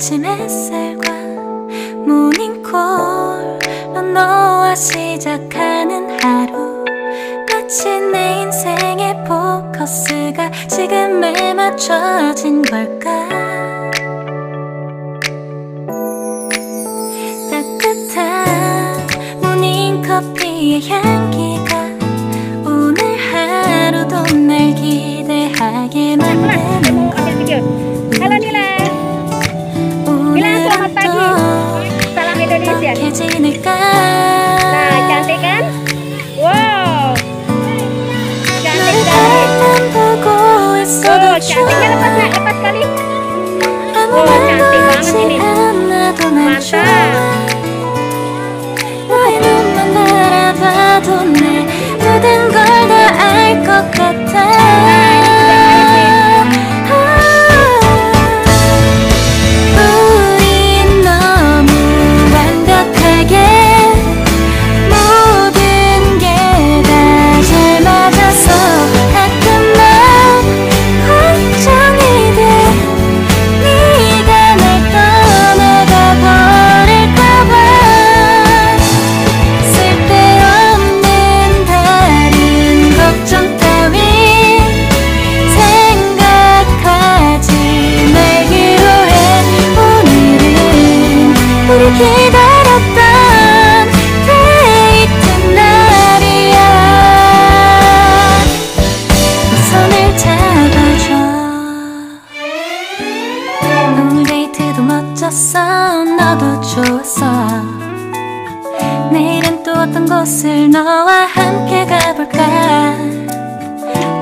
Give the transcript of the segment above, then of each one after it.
아침 햇살과 모닝콜로 너와 시작하는 하루, 마치 내 인생의 포커스가 지금에 맞춰진 걸까. 따뜻한 모닝커피의 향기가 오늘 하루도 날 기대하게 만드는 것. 어떻게 지낼까? cantik kan? Wow, cantik 너를 보고 있어도 cantiknya lepas kali. 아무 말도 하지 않아도 난 좋아. 너의 눈만 바라봐도 내 모든 걸 다 알 것 같아. 기다렸던 데이트 날이야. 손을 잡아줘. 오늘 데이트도 멋졌어. 너도 좋았어. 내일은 또 어떤 곳을 너와 함께 가볼까.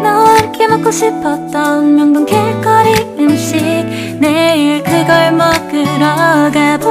너와 함께 먹고 싶었던 명동 길거리 음식, 내일 그걸 먹으러 가볼까.